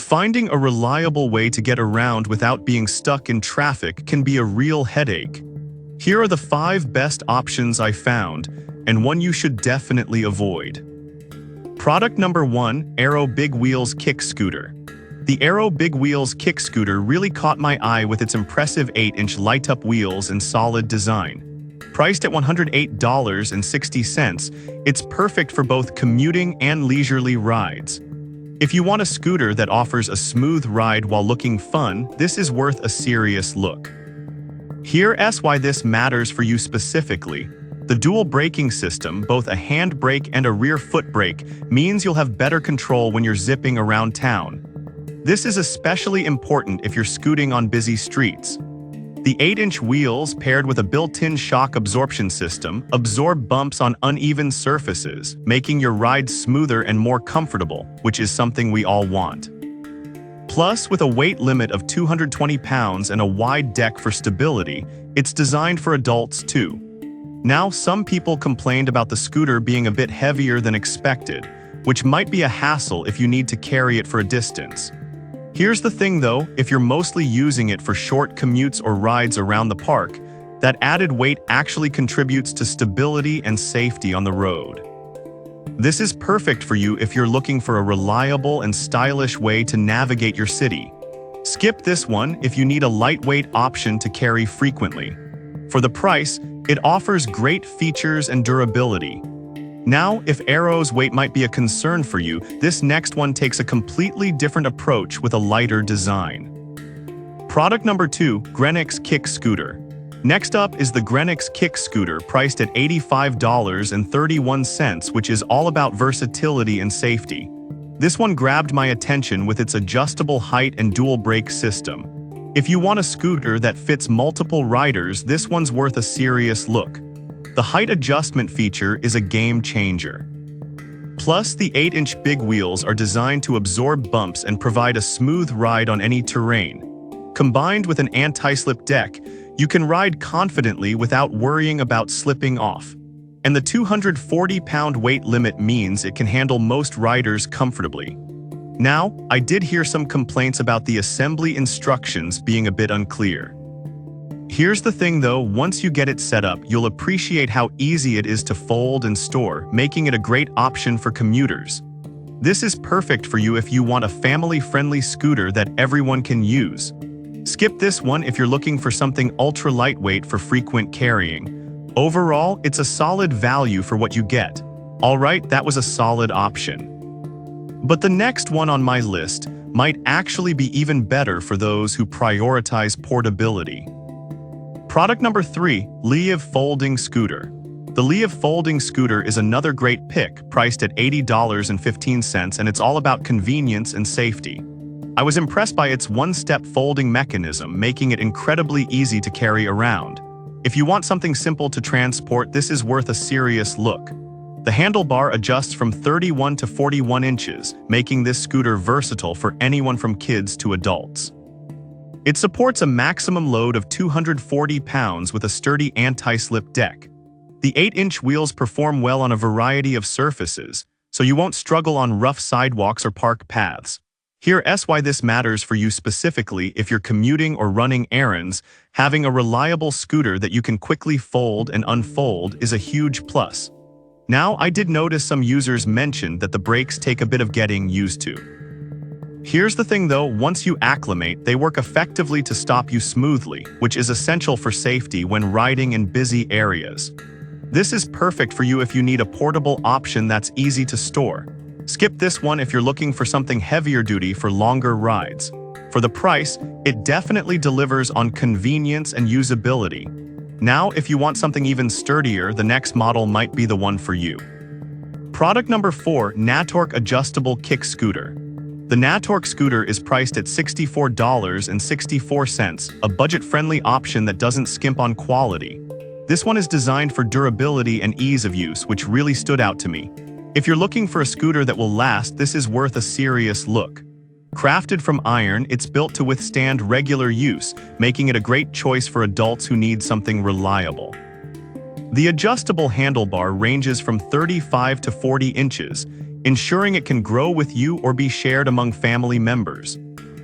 Finding a reliable way to get around without being stuck in traffic can be a real headache. Here are the 5 best options I found, and one you should definitely avoid. Product number 1, Aero Big Wheels Kick Scooter. The Aero Big Wheels Kick Scooter really caught my eye with its impressive 8-inch light-up wheels and solid design. Priced at $108.60, it's perfect for both commuting and leisurely rides. If you want a scooter that offers a smooth ride while looking fun, this is worth a serious look. Here's why this matters for you specifically. The dual braking system, both a hand brake and a rear foot brake, means you'll have better control when you're zipping around town. This is especially important if you're scooting on busy streets. The 8-inch wheels, paired with a built-in shock absorption system, absorb bumps on uneven surfaces, making your ride smoother and more comfortable, which is something we all want. Plus, with a weight limit of 220 pounds and a wide deck for stability, it's designed for adults too. Now, some people complained about the scooter being a bit heavier than expected, which might be a hassle if you need to carry it for a distance. Here's the thing though, if you're mostly using it for short commutes or rides around the park, that added weight actually contributes to stability and safety on the road. This is perfect for you if you're looking for a reliable and stylish way to navigate your city. Skip this one if you need a lightweight option to carry frequently. For the price, it offers great features and durability. Now, if Aero's weight might be a concern for you, this next one takes a completely different approach with a lighter design. Product number 2, Grenix Kick Scooter. Next up is the Grenix Kick Scooter, priced at $85.31, which is all about versatility and safety. This one grabbed my attention with its adjustable height and dual brake system. If you want a scooter that fits multiple riders, this one's worth a serious look. The height adjustment feature is a game changer. Plus, the 8-inch big wheels are designed to absorb bumps and provide a smooth ride on any terrain. Combined with an anti-slip deck, you can ride confidently without worrying about slipping off. And the 240-pound weight limit means it can handle most riders comfortably. Now, I did hear some complaints about the assembly instructions being a bit unclear. Here's the thing though, once you get it set up, you'll appreciate how easy it is to fold and store, making it a great option for commuters. This is perfect for you if you want a family-friendly scooter that everyone can use. Skip this one if you're looking for something ultra-lightweight for frequent carrying. Overall, it's a solid value for what you get. Alright, that was a solid option. But the next one on my list might actually be even better for those who prioritize portability. Product number 3, Liev Folding Scooter. The Liev Folding Scooter is another great pick, priced at $80.15, and it's all about convenience and safety. I was impressed by its one-step folding mechanism, making it incredibly easy to carry around. If you want something simple to transport, this is worth a serious look. The handlebar adjusts from 31 to 41 inches, making this scooter versatile for anyone from kids to adults. It supports a maximum load of 240 pounds with a sturdy anti-slip deck. The 8-inch wheels perform well on a variety of surfaces, so you won't struggle on rough sidewalks or park paths. Here's why this matters for you specifically if you're commuting or running errands. Having a reliable scooter that you can quickly fold and unfold is a huge plus. Now, I did notice some users mentioned that the brakes take a bit of getting used to. Here's the thing though, once you acclimate, they work effectively to stop you smoothly, which is essential for safety when riding in busy areas. This is perfect for you if you need a portable option that's easy to store. Skip this one if you're looking for something heavier duty for longer rides. For the price, it definitely delivers on convenience and usability. Now, if you want something even sturdier, the next model might be the one for you. Product number 4, Natork Adjustable Kick Scooter. The Natork scooter is priced at $64.64, a budget-friendly option that doesn't skimp on quality. This one is designed for durability and ease of use, which really stood out to me. If you're looking for a scooter that will last, this is worth a serious look. Crafted from iron, it's built to withstand regular use, making it a great choice for adults who need something reliable. The adjustable handlebar ranges from 35 to 40 inches, ensuring it can grow with you or be shared among family members.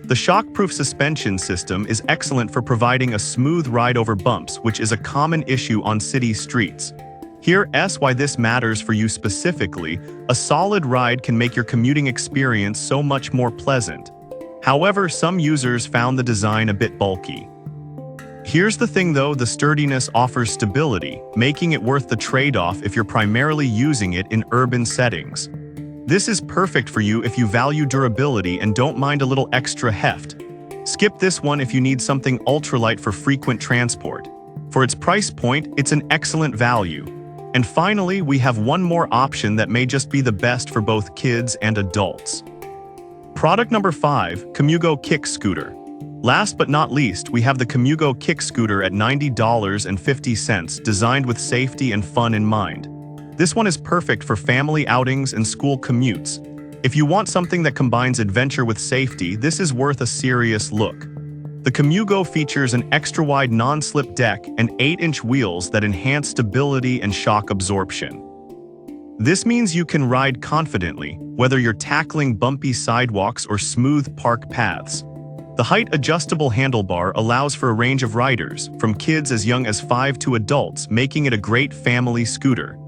The shock-proof suspension system is excellent for providing a smooth ride over bumps, which is a common issue on city streets. Here's why this matters for you specifically. A solid ride can make your commuting experience so much more pleasant. However, some users found the design a bit bulky. Here's the thing though, the sturdiness offers stability, making it worth the trade-off if you're primarily using it in urban settings. This is perfect for you if you value durability and don't mind a little extra heft. Skip this one if you need something ultralight for frequent transport. For its price point, it's an excellent value. And finally, we have one more option that may just be the best for both kids and adults. Product number 5, Commugo Kick Scooter. Last but not least, we have the Commugo Kick Scooter at $90.50, designed with safety and fun in mind. This one is perfect for family outings and school commutes. If you want something that combines adventure with safety, this is worth a serious look. The Commugo features an extra-wide non-slip deck and 8-inch wheels that enhance stability and shock absorption. This means you can ride confidently, whether you're tackling bumpy sidewalks or smooth park paths. The height-adjustable handlebar allows for a range of riders, from kids as young as 5 to adults, making it a great family scooter.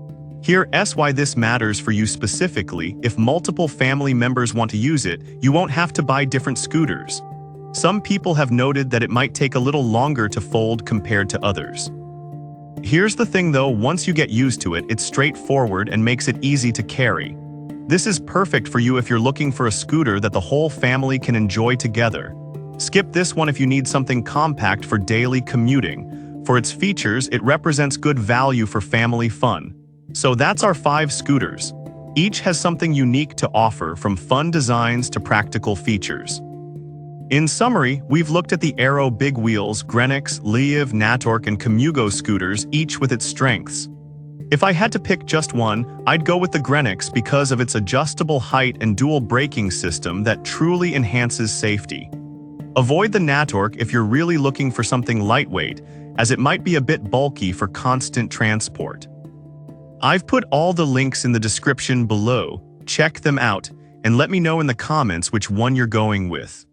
Here's why this matters for you specifically. If multiple family members want to use it, you won't have to buy different scooters. Some people have noted that it might take a little longer to fold compared to others. Here's the thing though, once you get used to it, it's straightforward and makes it easy to carry. This is perfect for you if you're looking for a scooter that the whole family can enjoy together. Skip this one if you need something compact for daily commuting. For its features, it represents good value for family fun. So that's our 5 scooters. Each has something unique to offer, from fun designs to practical features. In summary, we've looked at the Aero Big Wheels, Grenix, Liev, Natork, and Commugo scooters, each with its strengths. If I had to pick just one, I'd go with the Grenix because of its adjustable height and dual braking system that truly enhances safety. Avoid the Natork if you're really looking for something lightweight, as it might be a bit bulky for constant transport. I've put all the links in the description below. Check them out, and let me know in the comments which one you're going with.